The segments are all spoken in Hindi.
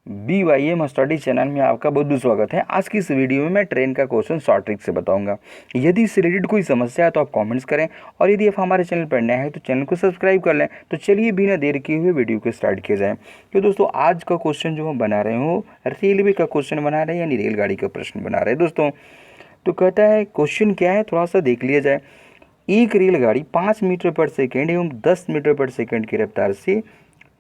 BYM स्टडी चैनल में आपका बहुत बहुत स्वागत है। आज की इस वीडियो में मैं ट्रेन का क्वेश्चन शॉर्ट ट्रिक से बताऊंगा। यदि इससे रिलेटेड कोई समस्या है तो आप कमेंट्स करें, और यदि आप हमारे चैनल पर नए हैं तो चैनल को सब्सक्राइब कर लें। तो चलिए बिना देर किए हुए वीडियो को स्टार्ट किया जाए। तो दोस्तों, आज का क्वेश्चन जो हम बना रहे हो रेलवे का क्वेश्चन बना रहे हैं, यानी रेलगाड़ी का प्रश्न बना रहे हैं दोस्तों। तो कहता है क्वेश्चन क्या है, थोड़ा सा देख लिया जाए। एक रेलगाड़ी 5 मीटर पर सेकेंड एवं 10 मीटर पर सेकेंड की रफ्तार से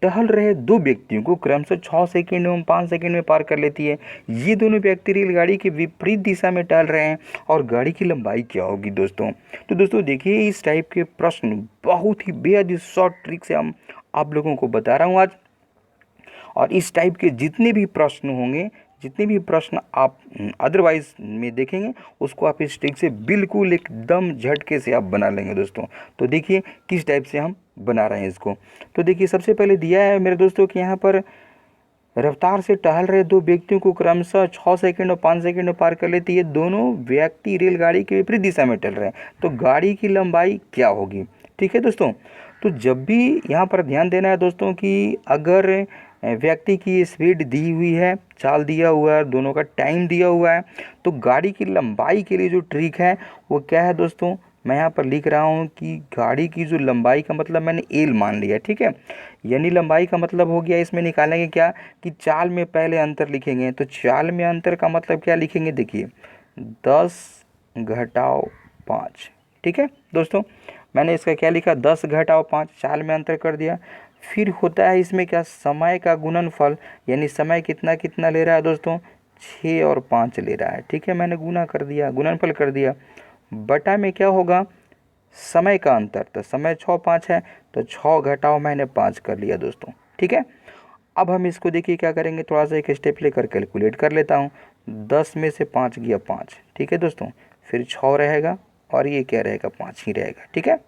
टहल रहे दो व्यक्तियों को क्रमशः 6 सेकंड एवं 5 सेकंड में पार कर लेती है। ये दोनों व्यक्ति रेलगाड़ी के विपरीत दिशा में टहल रहे हैं, और गाड़ी की लंबाई क्या होगी दोस्तों। तो दोस्तों देखिए, इस टाइप के प्रश्न बहुत ही बेहद शॉर्ट ट्रिक से हम आप लोगों को बता रहा हूँ आज। और इस टाइप के जितने भी प्रश्न होंगे, जितने भी प्रश्न आप अदरवाइज में देखेंगे, उसको आप इस ट्रिक से बिल्कुल एकदम झटके से आप बना लेंगे दोस्तों। तो देखिए किस टाइप से हम बना रहे हैं इसको। तो देखिए, सबसे पहले दिया है मेरे दोस्तों कि यहाँ पर रफ्तार से टहल रहे दो व्यक्तियों को क्रमशः 6 सेकंड और 5 सेकंड में पार कर लेती है। दोनों व्यक्ति रेलगाड़ी के विपरीत दिशा में टहल रहे हैं, तो गाड़ी की लंबाई क्या होगी। ठीक है दोस्तों। तो जब भी यहाँ पर ध्यान देना है दोस्तों कि अगर व्यक्ति की स्पीड दी हुई है, चाल दिया हुआ है, दोनों का टाइम दिया हुआ है, तो गाड़ी की लंबाई के लिए जो ट्रिक है वो क्या है दोस्तों, मैं यहाँ पर लिख रहा हूँ कि गाड़ी की जो लंबाई का मतलब मैंने एल मान लिया। ठीक है, यानी लंबाई का मतलब हो गया, इसमें निकालेंगे क्या कि चाल में पहले अंतर लिखेंगे। तो चाल में अंतर का मतलब क्या लिखेंगे, देखिए 10 घटाओ 5। ठीक है दोस्तों, मैंने इसका क्या लिखा, 10 घटाओ 5, चाल में अंतर कर दिया। फिर होता है इसमें क्या, समय का गुणनफल, यानी समय कितना कितना ले रहा है दोस्तों, 6 और 5 ले रहा है। ठीक है, मैंने गुना कर दिया, गुणनफल कर दिया। बटा में क्या होगा, समय का अंतर, तो समय 6 5 है, तो 6 घटाओ मैंने 5 कर लिया दोस्तों। ठीक है, अब हम इसको देखिए क्या करेंगे, थोड़ा सा एक स्टेप लेकर कैलकुलेट कर लेता हूँ। 10 में से 5 गया 5। ठीक है दोस्तों, फिर 6 रहेगा, और ये क्या रहेगा, 5 ही रहेगा। ठीक है,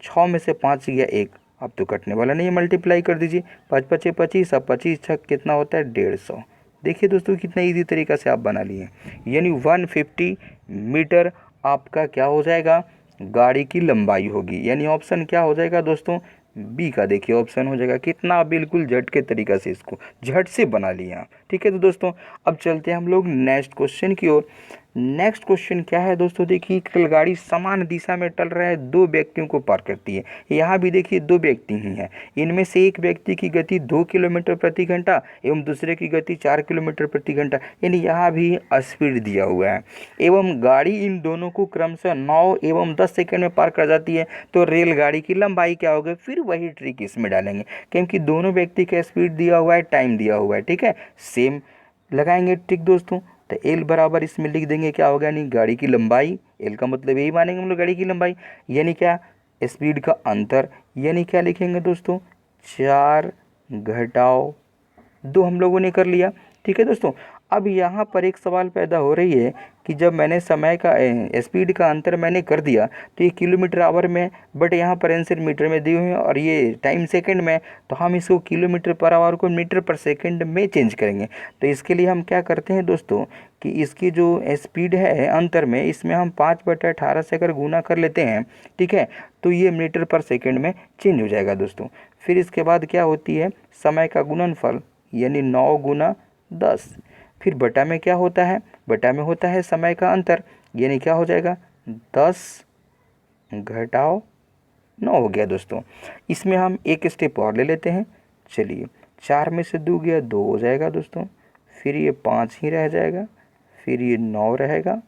6 में से 5 गया 1, अब तो कटने वाला नहीं है, मल्टीप्लाई कर दीजिए। 5 5 25, अब 25 छक कितना होता है, 150। देखिए दोस्तों कितना इजी तरीका से आप बना लिए, यानी 150 मीटर आपका क्या हो जाएगा, गाड़ी की लंबाई होगी। यानी ऑप्शन क्या हो जाएगा दोस्तों, बी का देखिए ऑप्शन हो जाएगा। कितना बिल्कुल झट के तरीका से इसको झट से बना लिया। ठीक है, तो दोस्तों अब चलते हैं हम लोग नेक्स्ट क्वेश्चन की ओर। नेक्स्ट क्वेश्चन क्या है दोस्तों, देखिए रेलगाड़ी समान दिशा में टल रहे दो व्यक्तियों को पार करती है। यहाँ भी देखिए दो व्यक्ति ही हैं, इनमें से एक व्यक्ति की गति 2 किलोमीटर प्रति घंटा एवं दूसरे की गति 4 किलोमीटर प्रति घंटा, यानी यहाँ भी स्पीड दिया हुआ है, एवं गाड़ी इन दोनों को क्रमशः 9 एवं 10 सेकंड में पार कर जाती है। तो रेलगाड़ी की लंबाई क्या होगी, फिर वही ट्रिक इसमें डालेंगे, क्योंकि दोनों व्यक्ति का स्पीड दिया हुआ है, टाइम दिया हुआ है। ठीक है, सेम लगाएंगे ट्रिक दोस्तों। तो एल बराबर इसमें लिख देंगे क्या होगा, यानी गाड़ी की लंबाई, एल का मतलब यही मानेंगे हम लोग, गाड़ी की लंबाई यानी क्या, स्पीड का अंतर, यानी क्या लिखेंगे दोस्तों, 4 घटाओ 2 हम लोगों ने कर लिया। ठीक है दोस्तों, अब यहाँ पर एक सवाल पैदा हो रही है कि जब मैंने समय का स्पीड का अंतर मैंने कर दिया तो ये किलोमीटर आवर में, बट यहाँ पर आंसर मीटर में दिए हुए हैं और ये टाइम सेकंड में, तो हम इसको किलोमीटर पर आवर को मीटर पर सेकंड में चेंज करेंगे। तो इसके लिए हम क्या करते हैं दोस्तों कि इसकी जो स्पीड है अंतर में, इसमें हम 5/18 से अगर गुना कर लेते हैं, ठीक है, तो ये मीटर पर सेकेंड में चेंज हो जाएगा दोस्तों। फिर इसके बाद क्या होती है, समय का गुणनफल, यानी 9 गुना 10। फिर बटा में क्या होता है, बटा में होता है समय का अंतर, यानी क्या हो जाएगा, 10 घटाओ 9 हो गया दोस्तों। इसमें हम एक स्टेप और ले लेते हैं। चलिए, 4 में से 2 गया 2 हो जाएगा दोस्तों, फिर ये 5 ही रह जाएगा, फिर ये 9 रहेगा,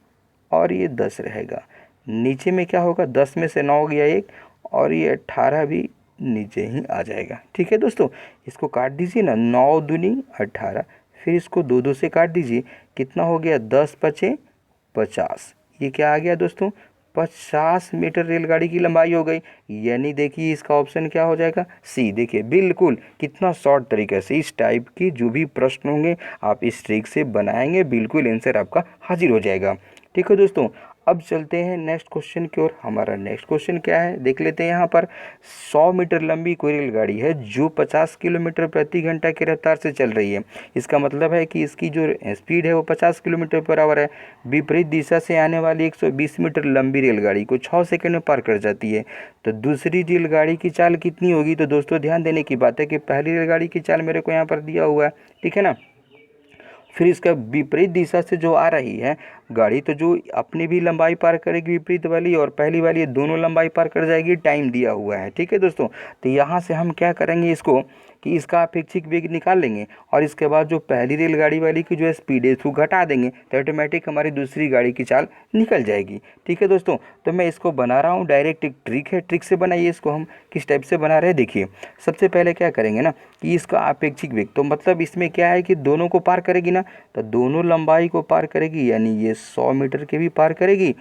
और ये 10 रहेगा। नीचे में क्या होगा, 10 में से 9 गया 1, और ये 18 भी नीचे ही आ जाएगा। ठीक है दोस्तों, इसको काट दीजिए ना, 9 दूनी 18, फिर इसको 2 2 से काट दीजिए, कितना हो गया, 10 5 50। ये क्या आ गया दोस्तों, 50 मीटर रेलगाड़ी की लंबाई हो गई। यानी देखिए इसका ऑप्शन क्या हो जाएगा, सी। देखिए बिल्कुल कितना शॉर्ट तरीके से इस टाइप के जो भी प्रश्न होंगे आप इस ट्रिक से बनाएंगे, बिल्कुल आंसर आपका हाजिर हो जाएगा। ठीक है दोस्तों, अब चलते हैं नेक्स्ट क्वेश्चन की ओर। हमारा नेक्स्ट क्वेश्चन क्या है देख लेते हैं। यहाँ पर 100 मीटर लंबी कोई रेलगाड़ी है जो 50 किलोमीटर प्रति घंटा की रफ्तार से चल रही है। इसका मतलब है कि इसकी जो स्पीड है वो 50 किलोमीटर पर आवर है। विपरीत दिशा से आने वाली 120 मीटर लंबी रेलगाड़ी को 6 सेकंड में पार कर जाती है। तो दूसरी रेलगाड़ी की चाल कितनी होगी। तो दोस्तों ध्यान देने की बात है कि पहली रेलगाड़ी की चाल मेरे को यहाँ पर दिया हुआ है, ठीक है ना। फिर इसका विपरीत दिशा से जो आ रही है गाड़ी, तो जो अपनी भी लंबाई पार करेगी विपरीत वाली और पहली वाली, ये दोनों लंबाई पार कर जाएगी, टाइम दिया हुआ है। ठीक है दोस्तों, तो यहाँ से हम क्या करेंगे इसको कि इसका अपेक्षिक वेग निकाल लेंगे और इसके बाद जो पहली रेलगाड़ी वाली की जो स्पीड है उसको घटा देंगे तो ऑटोमेटिक हमारी दूसरी गाड़ी की चाल निकल जाएगी। ठीक है दोस्तों, तो मैं इसको बना रहा हूँ, डायरेक्ट एक ट्रिक है, ट्रिक से बनाइए इसको। हम किस टाइप से बना रहे हैं देखिए। सबसे पहले क्या करेंगे ना कि इसका अपेक्षिक वेग, तो मतलब इसमें क्या है कि दोनों को पार करेगी ना, तो दोनों लंबाई को पार करेगी, यानी ये 100 मीटर के भी पार करेगी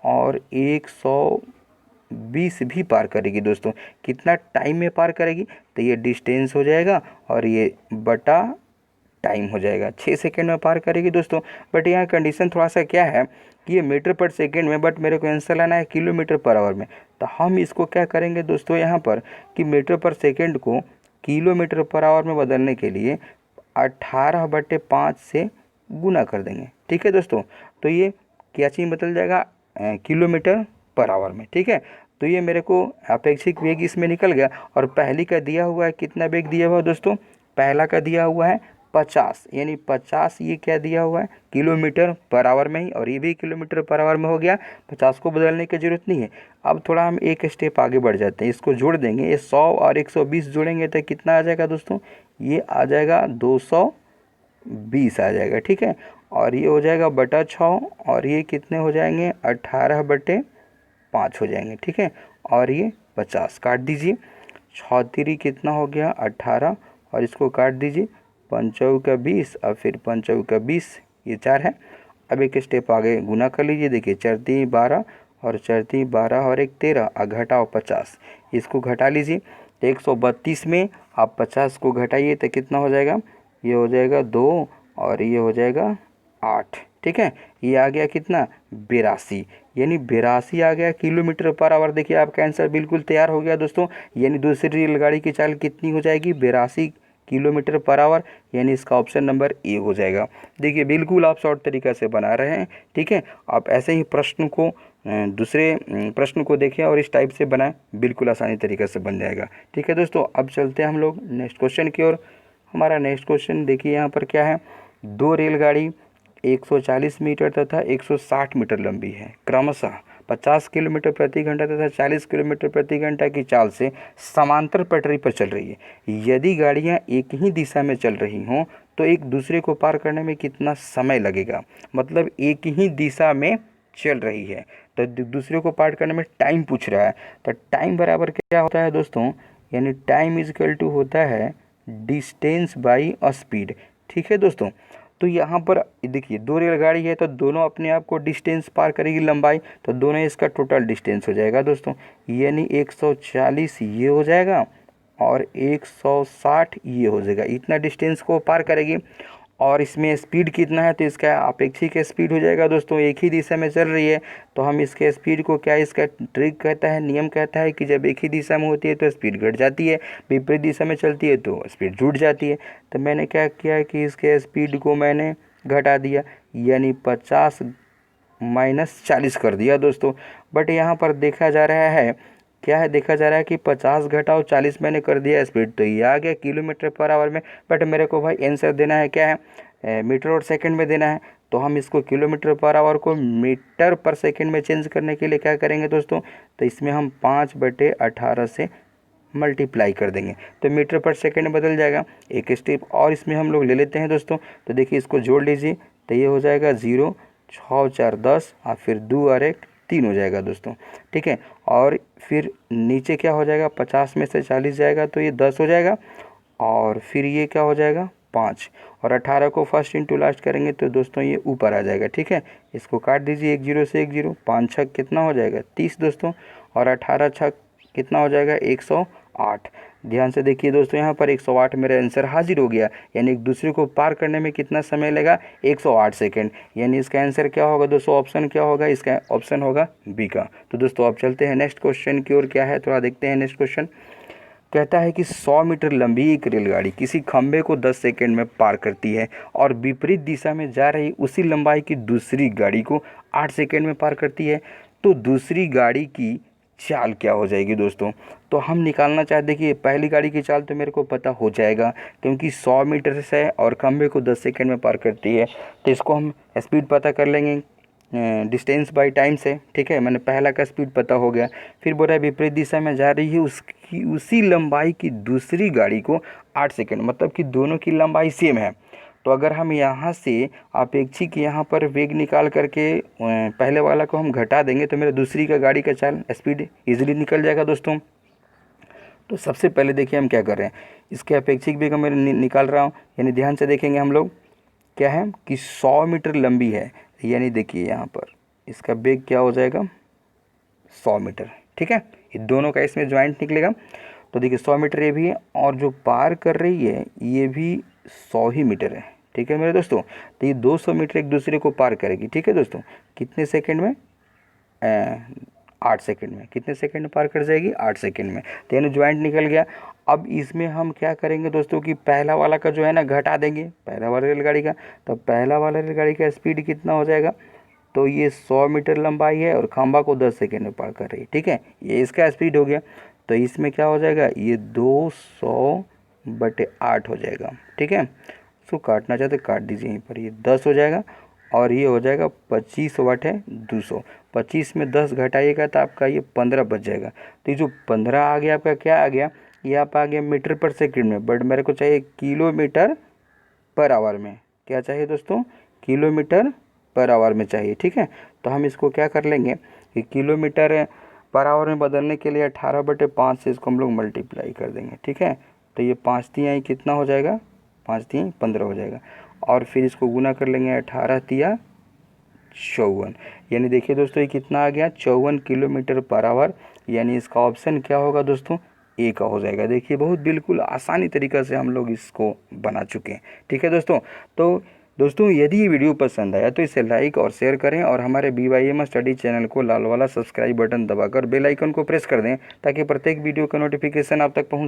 और 120 भी पार करेगी। दोस्तों कितना टाइम में पार करेगी, तो ये डिस्टेंस हो जाएगा और ये बटा टाइम हो जाएगा। 6 सेकेंड में पार करेगी दोस्तों। बट यहाँ कंडीशन थोड़ा सा क्या है कि ये मीटर पर सेकेंड में, बट मेरे को आंसर लाना है किलोमीटर पर आवर में। तो हम इसको क्या करेंगे दोस्तों यहाँ पर कि मीटर पर सेकेंड को किलोमीटर पर आवर में बदलने के लिए 18/5 से गुना कर देंगे। ठीक है दोस्तों, तो ये क्या चीज़ बदल जाएगा किलोमीटर पर आवर में। ठीक है, तो ये मेरे को अपेक्षिक वेग इसमें निकल गया। और पहली का दिया हुआ है कितना वेग दिया हुआ है दोस्तों, पहला का दिया हुआ है 50, यानी 50 ये क्या दिया हुआ है किलोमीटर पर आवर में ही, और ये भी किलोमीटर पर आवर में हो गया। 50 को बदलने की ज़रूरत नहीं है। अब थोड़ा हम एक स्टेप आगे बढ़ जाते हैं, इसको जोड़ देंगे। ये 100 और 120 जोड़ेंगे तो कितना आ जाएगा दोस्तों, ये आ जाएगा 220 आ जाएगा। ठीक है, और ये हो जाएगा बटा 6 और ये कितने हो जाएंगे 18/5 हो जाएंगे। ठीक है, और ये 50 काट दीजिए, 6 3 कितना हो गया 18 और इसको काट दीजिए, 5 का 20 और फिर 5 का 20, ये 4 है। अब एक स्टेप आगे गुना कर लीजिए, देखिए 4 3 12 और 4 3 12 और 1 13 और घटाओ 50, इसको घटा लीजिए। तो 132 में आप 50 को घटाइए तो कितना हो जाएगा, ये हो जाएगा 2 और ये हो जाएगा 8। ठीक है, ये आ गया कितना 82, यानी 82 आ गया किलोमीटर पर आवर। देखिए आपका आंसर बिल्कुल तैयार हो गया दोस्तों। यानी दूसरी रेलगाड़ी की चाल कितनी हो जाएगी 82 किलोमीटर पर आवर, यानी इसका ऑप्शन नंबर ए हो जाएगा। देखिए बिल्कुल आप शॉर्ट तरीका से बना रहे हैं। ठीक है, आप ऐसे ही प्रश्न को दूसरे प्रश्न को देखें और इस टाइप से बनाएं, बिल्कुल आसानी तरीके से बन जाएगा। ठीक है दोस्तों, अब चलते हैं हम लोग नेक्स्ट क्वेश्चन की ओर। हमारा नेक्स्ट क्वेश्चन देखिए यहाँ पर क्या है, दो रेलगाड़ी 140 मीटर तथा 160 मीटर लंबी है, क्रमशः 50 किलोमीटर प्रति घंटा तथा 40 किलोमीटर प्रति घंटा की चाल से समांतर पटरी पर चल रही है। यदि गाड़ियां एक ही दिशा में चल रही हों तो एक दूसरे को पार करने में कितना समय लगेगा। मतलब एक ही दिशा में चल रही है तो दूसरे को पार करने में टाइम पूछ रहा है। तो टाइम बराबर क्या होता है दोस्तों, यानी टाइम इज इक्वल टू होता है डिस्टेंस बाई स्पीड। ठीक है दोस्तों, तो यहाँ पर देखिए दो रेलगाड़ी है तो दोनों अपने आप को डिस्टेंस पार करेगी लंबाई, तो दोनों इसका टोटल डिस्टेंस हो जाएगा दोस्तों, यानी 140 ये हो जाएगा और 160 ये हो जाएगा। इतना डिस्टेंस को पार करेगी। और इसमें स्पीड कितना है, तो इसका अपेक्षिक स्पीड हो जाएगा दोस्तों। एक ही दिशा में चल रही है तो हम इसके स्पीड को क्या, इसका ट्रिक कहता है, नियम कहता है कि जब एक ही दिशा में होती है तो स्पीड घट जाती है, विपरीत दिशा में चलती है तो स्पीड जुड़ जाती है। तो मैंने क्या किया कि इसके स्पीड को मैंने घटा दिया, यानी 50 माइनस 40 कर दिया दोस्तों। बट यहाँ पर देखा जा रहा है क्या है, देखा जा रहा है कि 50 घटाओ 40 मैंने कर दिया स्पीड, तो ये आ गया किलोमीटर पर आवर में। बट मेरे को भाई आंसर देना है क्या है, मीटर और सेकंड में देना है। तो हम इसको किलोमीटर पर आवर को मीटर पर सेकंड में चेंज करने के लिए क्या करेंगे दोस्तों, तो इसमें हम 5/18 से मल्टीप्लाई कर देंगे तो मीटर पर सेकंड बदल जाएगा। एक स्टेप और इसमें हम लोग ले लेते हैं दोस्तों। तो देखिए इसको जोड़ लीजिए, तो ये हो जाएगा 0 6 4 10 और फिर 2 और 1 3 हो जाएगा दोस्तों। ठीक है, और फिर नीचे क्या हो जाएगा, 50 में से 40 जाएगा तो ये 10 हो जाएगा, और फिर ये क्या हो जाएगा 5, और 18 को फर्स्ट इंटू लास्ट करेंगे तो दोस्तों ये ऊपर आ जाएगा। ठीक है, इसको काट दीजिए, 1 0 से 1 0, 5 छक कितना हो जाएगा 30 दोस्तों, और 18 छक कितना हो जाएगा 108। ध्यान से देखिए दोस्तों, यहाँ पर 108 मेरा आंसर हाजिर हो गया, यानी एक दूसरे को पार करने में कितना समय लगा 108 सेकेंड। यानी इसका आंसर क्या होगा दोस्तों, ऑप्शन क्या होगा, इसका ऑप्शन होगा बी का। तो दोस्तों अब चलते हैं नेक्स्ट क्वेश्चन की ओर। क्या है थोड़ा देखते हैं नेक्स्ट क्वेश्चन। कहता है कि 100 मीटर लंबी एक रेलगाड़ी किसी खंभे को 10 सेकंड में पार करती है और विपरीत दिशा में जा रही उसी लंबाई की दूसरी गाड़ी को 8 सेकंड में पार करती है। तो दूसरी गाड़ी की चाल क्या हो जाएगी दोस्तों। तो हम निकालना चाहते हैं कि पहली गाड़ी की चाल तो मेरे को पता हो जाएगा, क्योंकि 100 मीटर से है और खंबे को 10 सेकंड में पार करती है। तो इसको हम स्पीड पता कर लेंगे डिस्टेंस बाय टाइम से। ठीक है, मैंने पहला का स्पीड पता हो गया। फिर बोल रहा है विपरीत दिशा में जा रही है उसकी उसी लंबाई की दूसरी गाड़ी को 8 सेकंड, मतलब कि दोनों की लंबाई सेम है। तो अगर हम यहाँ से अपेक्षिक यहाँ पर वेग निकाल करके पहले वाला को हम घटा देंगे तो मेरे दूसरी का गाड़ी का चाल स्पीड इजीली निकल जाएगा दोस्तों। तो सबसे पहले देखिए हम क्या कर रहे हैं, इसके अपेक्षिक वेग मैं निकाल रहा हूँ। यानी ध्यान से देखेंगे हम लोग, क्या है कि 100 मीटर लंबी है, यानी देखिए यहाँ पर इसका वेग क्या हो जाएगा 100 मीटर। ठीक है, ये दोनों का इसमें ज्वाइंट निकलेगा। तो देखिए 100 मीटर ये भी है, और जो पार कर रही है ये भी 100 ही मीटर है। ठीक है मेरे दोस्तों, तो ये 200 मीटर एक दूसरे को पार करेगी। ठीक है दोस्तों, कितने सेकंड में 8 सेकंड में। कितने सेकंड में पार कर जाएगी 8 सेकंड में। तो यानी ज्वाइंट निकल गया। अब इसमें हम क्या करेंगे दोस्तों कि पहला वाला का जो है ना घटा देंगे, पहला वाला रेलगाड़ी का। तो पहला वाला रेलगाड़ी का स्पीड कितना हो जाएगा, तो ये 100 मीटर लंबाई है और खंबा को 10 सेकंड में पार कर रही है। ठीक है, ये इसका स्पीड हो गया। तो इसमें क्या हो जाएगा, ये 200/8 हो जाएगा। ठीक है, इसको काटना चाहते काट दीजिए यहीं पर, ये 10 हो जाएगा और ये हो जाएगा 25 वाट है 200। 25 में 10 घटाइएगा तो आपका ये 15 बच जाएगा। तो ये जो 15 आ गया आपका क्या आ गया, ये आप आ गया मीटर पर सेकंड में, बट मेरे को चाहिए किलोमीटर पर आवर में। क्या चाहिए दोस्तों, किलोमीटर पर आवर में चाहिए। ठीक है, तो हम इसको क्या कर लेंगे कि किलोमीटर पर आवर में बदलने के लिए 18/5 से इसको हम लोग मल्टीप्लाई कर देंगे। ठीक है, तो ये 5 तिहाई कितना हो जाएगा, 5 तिहाई 15 हो जाएगा। और फिर इसको गुना कर लेंगे 18 तिया 54, यानी देखिए दोस्तों ये कितना आ गया 54 किलोमीटर पर आवर। यानी इसका ऑप्शन क्या होगा दोस्तों, ए का हो जाएगा। देखिए बहुत बिल्कुल आसानी तरीक़ा से हम लोग इसको बना चुके हैं। ठीक है दोस्तों, तो दोस्तों यदि ये वीडियो पसंद आया तो इसे लाइक और शेयर करें, और हमारे BYM स्टडी चैनल को लाल वाला सब्सक्राइब बटन दबाकर बेल आइकन को प्रेस कर दें, ताकि प्रत्येक वीडियो का नोटिफिकेशन आप तक पहुंच